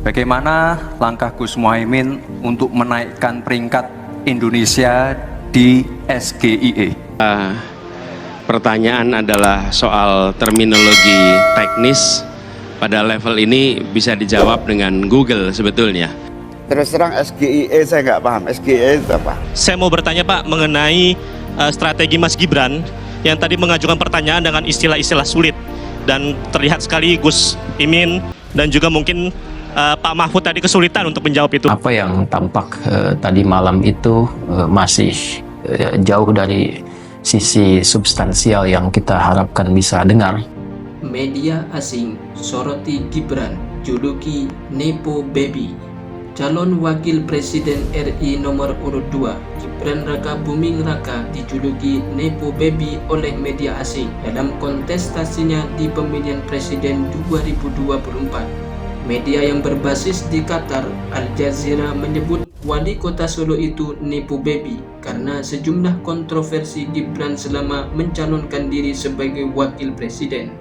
Bagaimana langkah Gus Muhaimin untuk menaikkan peringkat Indonesia di SGIE? Pertanyaan adalah soal terminologi teknis. Pada level ini bisa dijawab dengan Google sebetulnya. Terus terang SGIE saya nggak paham. SGIE itu apa? Saya mau bertanya Pak mengenai strategi Mas Gibran yang tadi mengajukan pertanyaan dengan istilah-istilah sulit. Dan terlihat sekali Gus Imin dan juga mungkin Pak Mahfud tadi kesulitan untuk menjawab itu. Apa yang tampak tadi malam itu masih jauh dari sisi substansial yang kita harapkan bisa dengar. Media asing soroti Gibran, juluki Nepo Baby. Calon Wakil Presiden RI nomor urut 2, Gibran Raka Buming Raka dijuluki Nepo Baby oleh media asing dalam kontestasinya di pemilihan presiden 2024. Media yang berbasis di Qatar, Al Jazeera menyebut wali kota Solo itu Nepo Baby karena sejumlah kontroversi Gibran selama mencalonkan diri sebagai wakil presiden.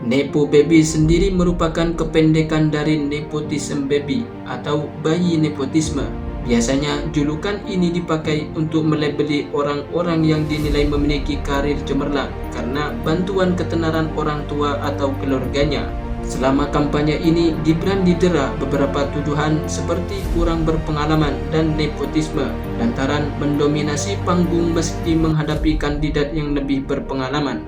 Nepo Baby sendiri merupakan kependekan dari nepotism baby atau bayi nepotisme. Biasanya julukan ini dipakai untuk melabeli orang-orang yang dinilai memiliki karir cemerlang karena bantuan ketenaran orang tua atau keluarganya. Selama kampanye ini, Gibran didera beberapa tuduhan seperti kurang berpengalaman dan nepotisme lantaran mendominasi panggung meski menghadapi kandidat yang lebih berpengalaman.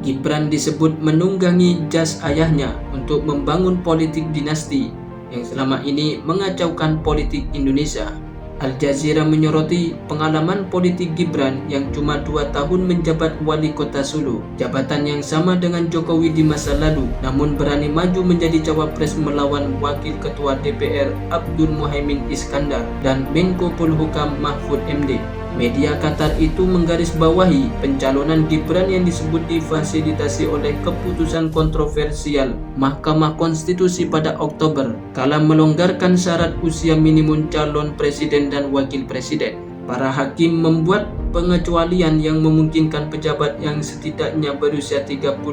Gibran disebut menunggangi jas ayahnya untuk membangun politik dinasti yang selama ini mengacaukan politik Indonesia. Al Jazeera menyoroti pengalaman politik Gibran yang cuma 2 tahun menjabat wali kota Solo, jabatan yang sama dengan Jokowi di masa lalu, namun berani maju menjadi cawapres melawan Wakil Ketua DPR Abdul Muhaimin Iskandar dan Menko Polhukam Mahfud MD. Media Qatar itu menggarisbawahi pencalonan Gibran yang disebut difasilitasi oleh keputusan kontroversial Mahkamah Konstitusi pada Oktober kala melonggarkan syarat usia minimum calon presiden dan wakil presiden. Para hakim membuat pengecualian yang memungkinkan pejabat yang setidaknya berusia 35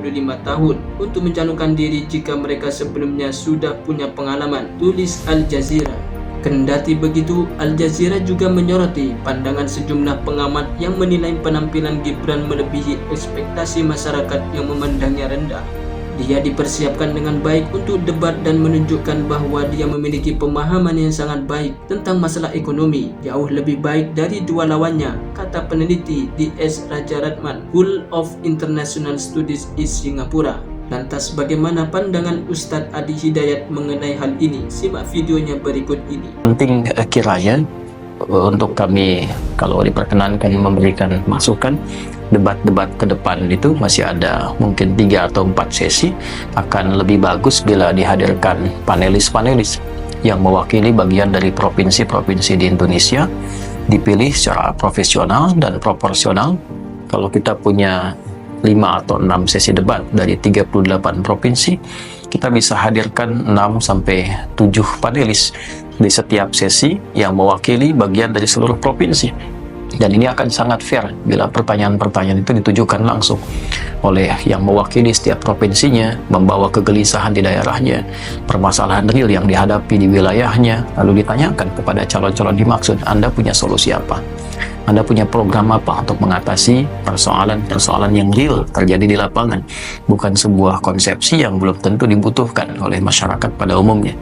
tahun untuk mencalonkan diri jika mereka sebelumnya sudah punya pengalaman, tulis Al Jazeera. Kendati begitu, Al Jazeera juga menyoroti pandangan sejumlah pengamat yang menilai penampilan Gibran melebihi ekspektasi masyarakat yang memandangnya rendah. Dia dipersiapkan dengan baik untuk debat dan menunjukkan bahwa dia memiliki pemahaman yang sangat baik tentang masalah ekonomi, jauh lebih baik dari dua lawannya, kata peneliti di S. Rajaratnam, School of International Studies di Singapura. Lantas bagaimana pandangan Ustadz Adi Hidayat mengenai hal ini? Simak videonya berikut ini. Penting kiranya untuk kami kalau diperkenankan memberikan masukan, debat-debat ke depan itu masih ada mungkin 3 atau 4 sesi, akan lebih bagus bila dihadirkan panelis-panelis yang mewakili bagian dari provinsi-provinsi di Indonesia, dipilih secara profesional dan proporsional. Kalau kita punya 5 atau 6 sesi debat dari 38 provinsi, kita bisa hadirkan 6 sampai 7 panelis di setiap sesi yang mewakili bagian dari seluruh provinsi. Dan ini akan sangat fair bila pertanyaan-pertanyaan itu ditujukan langsung oleh yang mewakili setiap provinsinya, membawa kegelisahan di daerahnya, permasalahan real yang dihadapi di wilayahnya, lalu ditanyakan kepada calon-calon dimaksud, Anda punya solusi apa? Anda punya program apa untuk mengatasi persoalan-persoalan yang real terjadi di lapangan, bukan sebuah konsepsi yang belum tentu dibutuhkan oleh masyarakat pada umumnya.